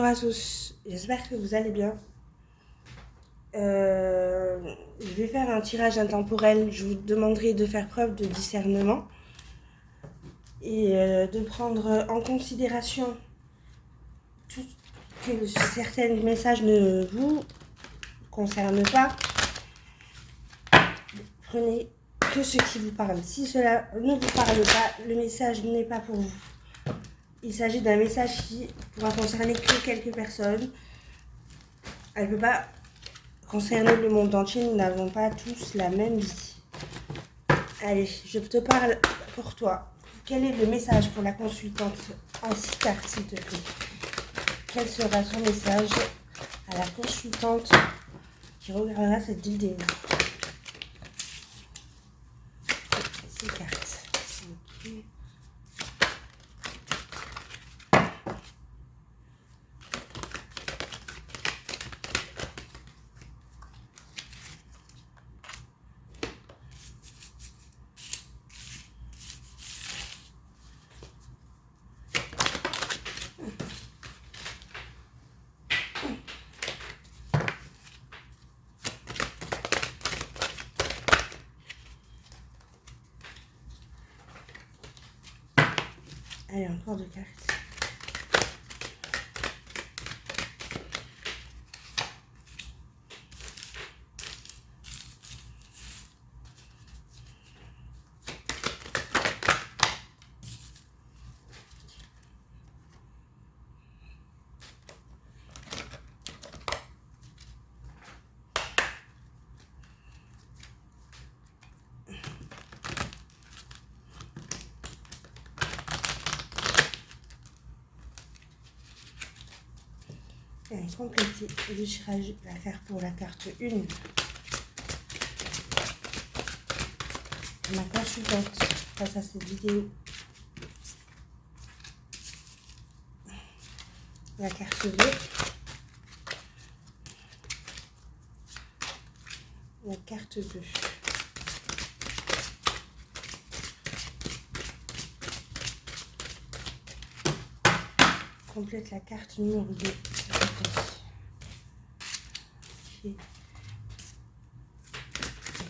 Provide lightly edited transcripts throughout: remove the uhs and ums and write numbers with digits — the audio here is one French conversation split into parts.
à tous, j'espère que vous allez bien. Je vais faire un tirage intemporel. Je vous demanderai de faire preuve de discernement et de prendre en considération que certains messages ne vous concernent pas. Prenez que ce qui vous parle. Si cela ne vous parle pas, le message n'est pas pour vous. Il s'agit d'un message qui pourra concerner que quelques personnes. Elle ne peut pas concerner le monde entier. Nous n'avons pas tous la même vie. Allez, je te parle pour toi. Quel est le message pour la consultante en 6 cartes, s'il te plaît? Quel sera son message à la consultante qui regardera cette vidéo? 6 cartes. Okay. Allez, encore 2 cartes. Allez, compléter le tirage à faire pour la carte 1. Ma consultante face à cette vidéo. La carte 2. La carte 2. Complète la carte numéro 2. Okay. La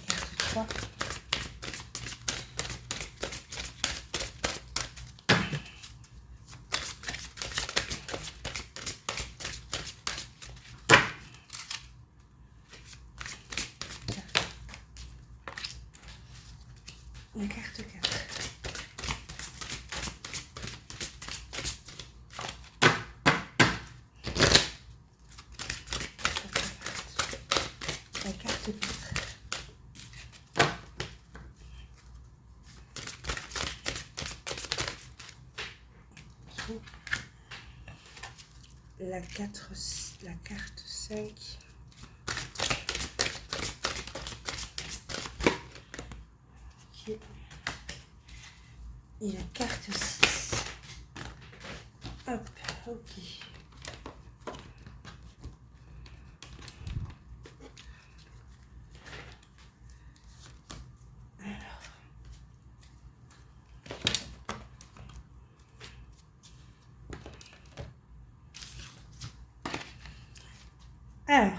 carte 3. La carte 4. La carte 4. La carte 5. Okay. Et la carte 6. Hop, ok. Alors,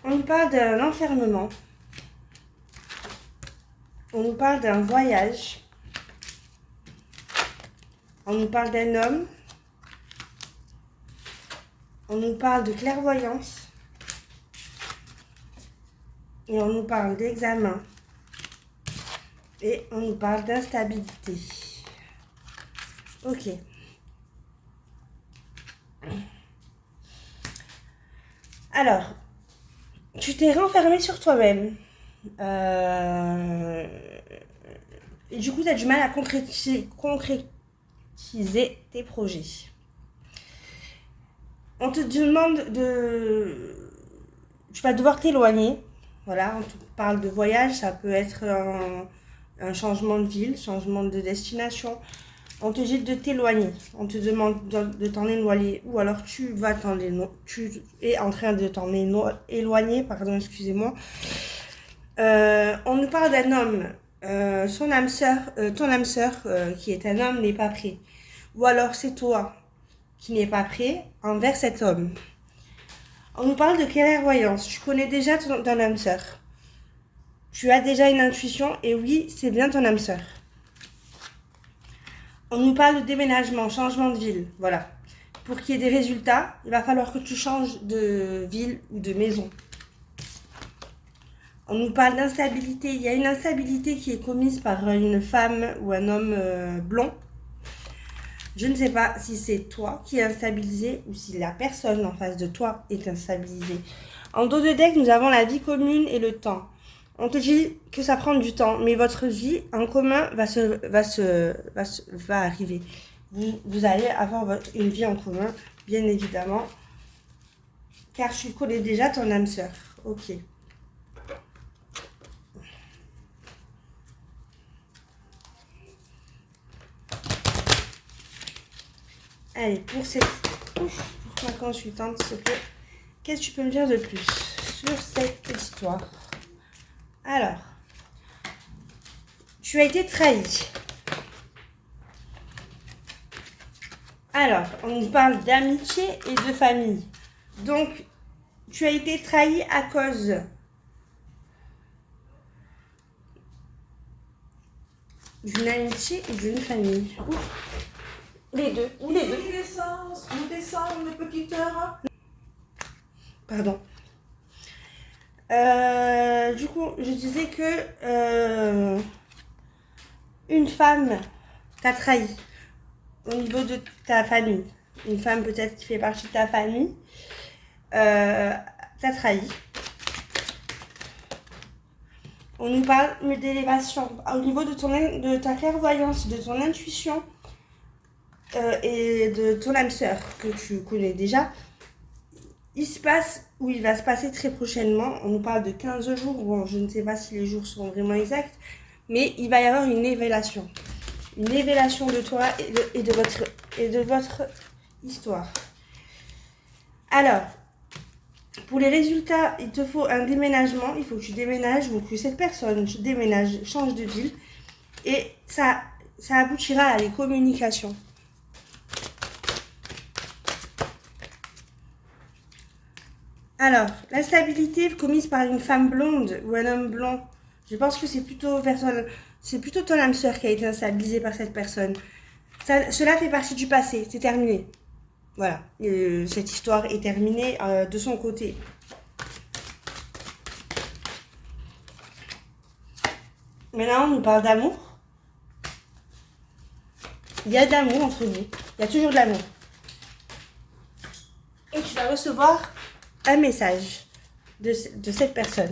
on nous parle d'un enfermement, on nous parle d'un voyage, on nous parle d'un homme, on nous parle de clairvoyance, et on nous parle d'examen, et on nous parle d'instabilité. Ok. Alors, tu t'es renfermé sur toi-même. Et du coup, tu as du mal à concrétiser tes projets. On te demande de... Tu vas devoir t'éloigner. Voilà, on te parle de voyage. Ça peut être un changement de ville, changement de destination. On te dit de t'éloigner. On te demande de t'en éloigner. Ou alors tu es en train de t'en éloigner. Pardon, excusez-moi. On nous parle d'un homme. Ton âme sœur, qui est un homme, n'est pas prêt. Ou alors c'est toi qui n'est pas prêt envers cet homme. On nous parle de clairvoyance. Tu connais déjà ton âme sœur. Tu as déjà une intuition et oui, c'est bien ton âme sœur. On nous parle de déménagement, changement de ville. Voilà. Pour qu'il y ait des résultats, il va falloir que tu changes de ville ou de maison. On nous parle d'instabilité. Il y a une instabilité qui est commise par une femme ou un homme blond. Je ne sais pas si c'est toi qui es instabilisé ou si la personne en face de toi est instabilisée. En dos de deck, nous avons la vie commune et le temps. On te dit que ça prend du temps, mais votre vie en commun va arriver. Vous allez avoir une vie en commun, bien évidemment, car tu connais déjà ton âme sœur. Ok. Allez, pour ma consultante, s'il te plaît, qu'est-ce que tu peux me dire de plus sur cette histoire? Alors, tu as été trahi. Alors, on nous parle d'amitié et de famille. Donc, tu as été trahi à cause d'une amitié et d'une famille. Les deux. Ou les deux. On descend, les petites heures. Pardon. Du coup, je disais que une femme t'a trahi au niveau de ta famille. Une femme peut-être qui fait partie de ta famille t'a trahi. On nous parle d'élévation au niveau de ta clairvoyance, de ton intuition et de ton âme sœur que tu connais déjà. Il va se passer très prochainement. On nous parle de 15 jours. Bon, je ne sais pas si les jours sont vraiment exacts, mais il va y avoir une révélation. Une révélation de toi et de votre histoire. Alors, pour les résultats, il te faut un déménagement. Il faut que tu déménages ou que cette personne déménage, change de ville. Et ça aboutira à des communications. Alors, l'instabilité commise par une femme blonde ou un homme blond, je pense que c'est plutôt ton âme sœur qui a été instabilisée par cette personne. Cela fait partie du passé, c'est terminé. Voilà, cette histoire est terminée de son côté. Maintenant, on nous parle d'amour. Il y a de l'amour entre vous. Il y a toujours de l'amour. Et tu vas recevoir un message de cette personne.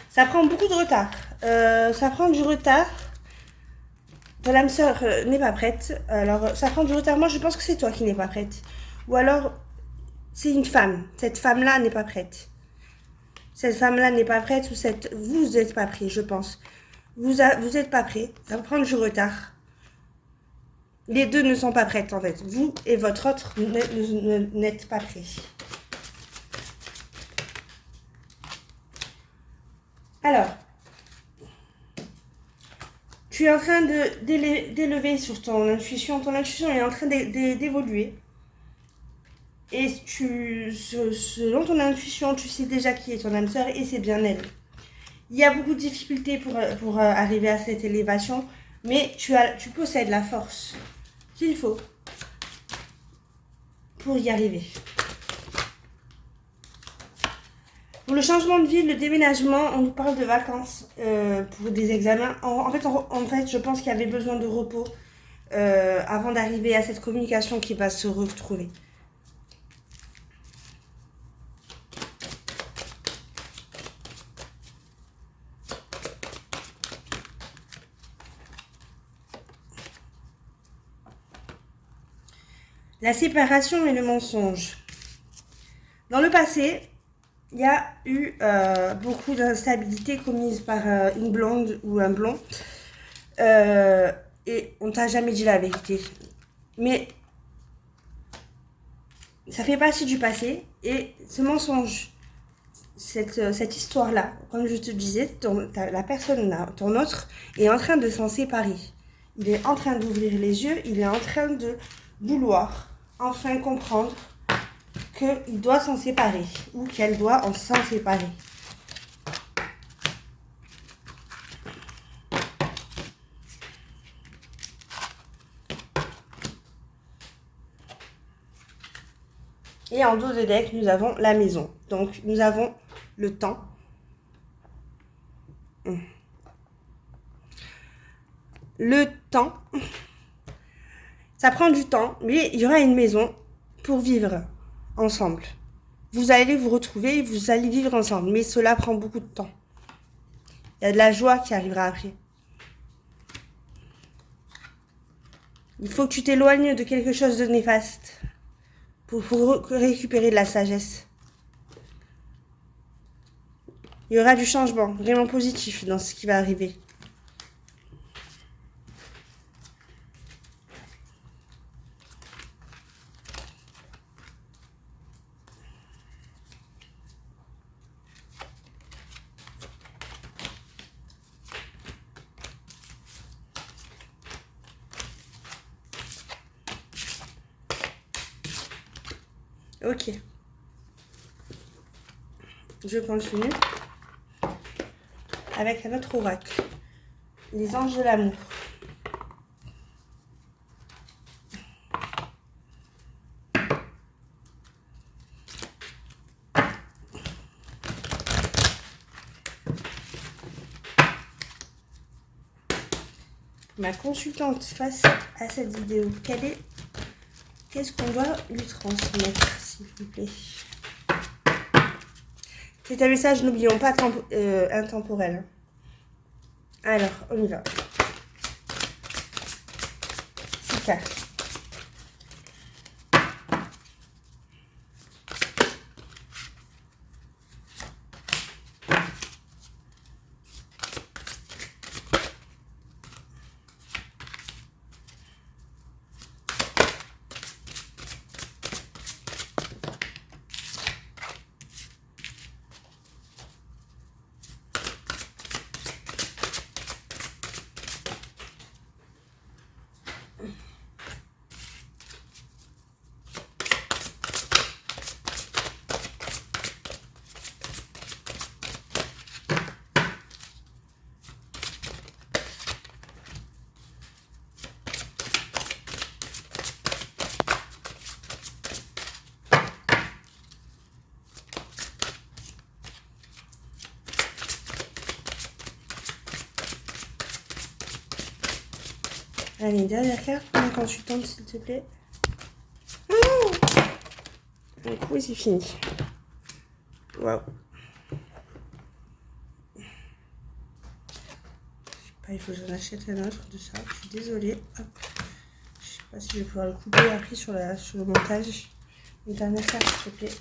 Ça prend beaucoup de retard. Ça prend du retard. Ton âme sœur n'est pas prête. Alors, ça prend du retard. Moi, je pense que c'est toi qui n'es pas prête. Ou alors, c'est une femme. Cette femme-là n'est pas prête. Cette femme-là n'est pas prête ou vous n'êtes pas prêt, je pense. Vous n'êtes pas prêt. Ça va prendre du retard. Les deux ne sont pas prêtes, en fait. Vous et votre autre n'êtes pas prêts. Alors, tu es en train d'élever sur ton intuition. Ton intuition est en train d'évoluer. Et selon ton intuition, tu sais déjà qui est ton âme sœur et c'est bien elle. Il y a beaucoup de difficultés pour arriver à cette élévation, mais tu possèdes la force qu'il faut pour y arriver. Pour le changement de ville, le déménagement, on nous parle de vacances pour des examens. En fait, je pense qu'il y avait besoin de repos avant d'arriver à cette communication qui va se retrouver. La séparation et le mensonge. Dans le passé, il y a eu beaucoup d'instabilité commise par une blonde ou un blond. Et on t'a jamais dit la vérité. Mais ça fait partie du passé. Et ce mensonge, cette histoire-là, comme je te disais, la personne, ton autre, est en train de s'en séparer. Il est en train d'ouvrir les yeux, il est en train de vouloir enfin comprendre qu'il doit s'en séparer ou qu'elle doit s'en séparer. Et en dos de deck, nous avons la maison. Donc, nous avons le temps. Le temps, ça prend du temps, mais il y aura une maison pour vivre ensemble. Vous allez vous retrouver, vous allez vivre ensemble, mais cela prend beaucoup de temps. Il y a de la joie qui arrivera après. Il faut que tu t'éloignes de quelque chose de néfaste pour récupérer de la sagesse. Il y aura du changement, vraiment positif dans ce qui va arriver. Ok. Je continue avec un autre oracle. Les anges de l'amour. Ma consultante face à cette vidéo, qu'est-ce qu'on doit lui transmettre, s'il vous plaît? C'est un message, n'oublions pas, intemporel. Alors, on y va. 6 cartes. Allez, une dernière carte pour ma consultante, s'il te plaît. Donc, oui, c'est fini. Waouh. Il faut que j'en achète un autre de ça. Je suis désolée. Hop. Je sais pas si je vais pouvoir le couper après sur le montage. Une dernière carte, s'il te plaît.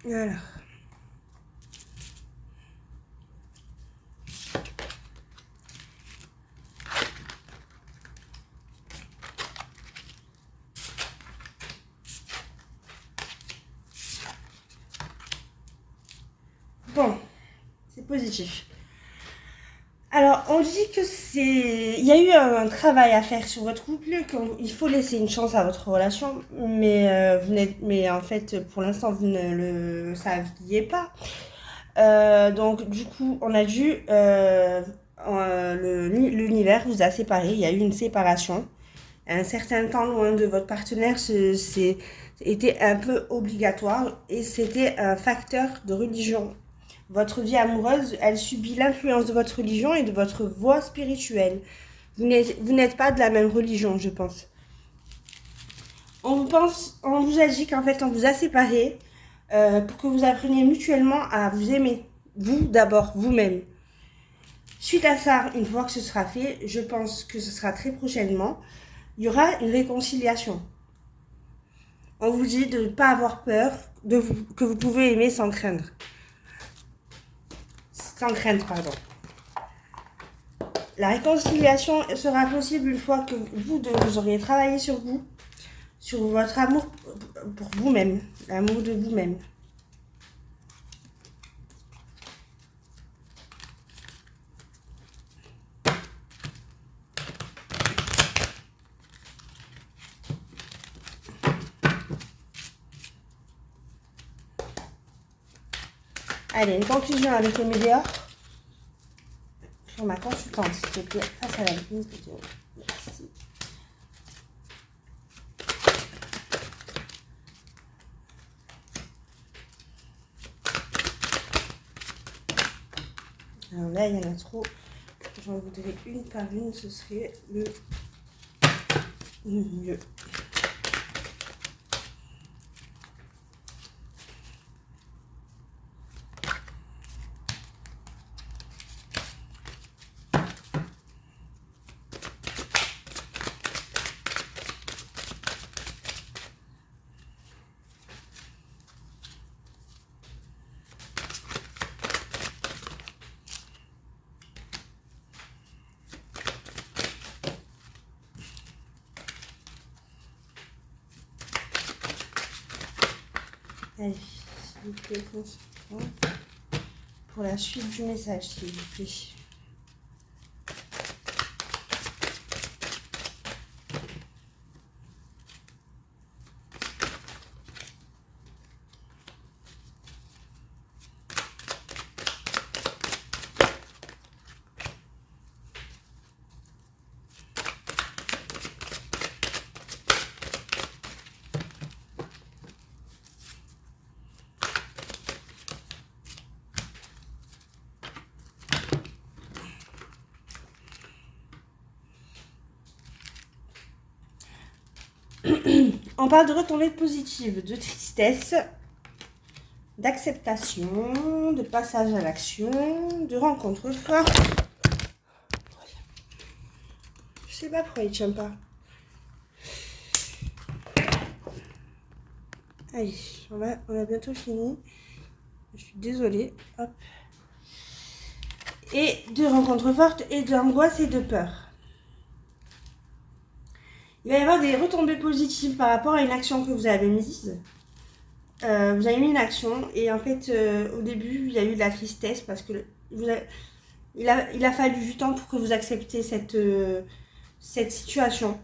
Alors. Bon, c'est positif. Alors, on dit que il y a eu un travail à faire sur votre couple, qu'il faut laisser une chance à votre relation, mais en fait, pour l'instant, vous ne le saviez pas. Donc, du coup, on a dû, l'univers vous a séparés, il y a eu une séparation. Un certain temps loin de votre partenaire, c'était un peu obligatoire et c'était un facteur de religion. Votre vie amoureuse, elle subit l'influence de votre religion et de votre voie spirituelle. Vous n'êtes pas de la même religion, je pense. On vous a dit qu'en fait, on vous a séparés pour que vous appreniez mutuellement à vous aimer. Vous, d'abord, vous-même. Suite à ça, une fois que ce sera fait, je pense que ce sera très prochainement, il y aura une réconciliation. On vous dit de ne pas avoir peur, que vous pouvez aimer sans craindre. Sans crainte, pardon. La réconciliation sera possible une fois que vous aurez travaillé sur vous, sur votre amour pour vous-même, l'amour de vous-même. Allez, une conclusion avec le médior sur ma consultante, s'il te plaît, face à la vidéo. Merci. Alors là, il y en a trop. J'en voudrais une par une, ce serait le mieux. Allez, s'il vous plaît, concentrons pour la suite du message, s'il vous plaît. On parle de retombées positives, de tristesse, d'acceptation, de passage à l'action, de rencontres fortes. Je sais pas pourquoi il ne tient pas. Allez, on a bientôt fini. Je suis désolée. Hop. Et de rencontres fortes et d'angoisse et de peur. Il va y avoir des retombées positives par rapport à une action que vous avez mise. Vous avez mis une action et en fait, au début, il y a eu de la tristesse parce que il a fallu du temps pour que vous acceptiez cette situation.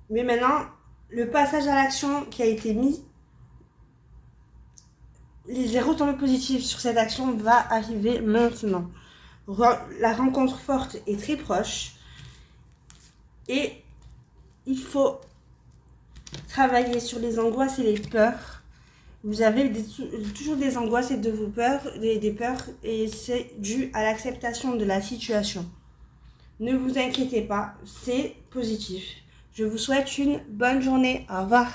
Mais maintenant, le passage à l'action qui a été mis, les retombées positives sur cette action va arriver maintenant. La rencontre forte est très proche et il faut travailler sur les angoisses et les peurs. Vous avez toujours des angoisses et des peurs et c'est dû à l'acceptation de la situation. Ne vous inquiétez pas, c'est positif. Je vous souhaite une bonne journée. Au revoir.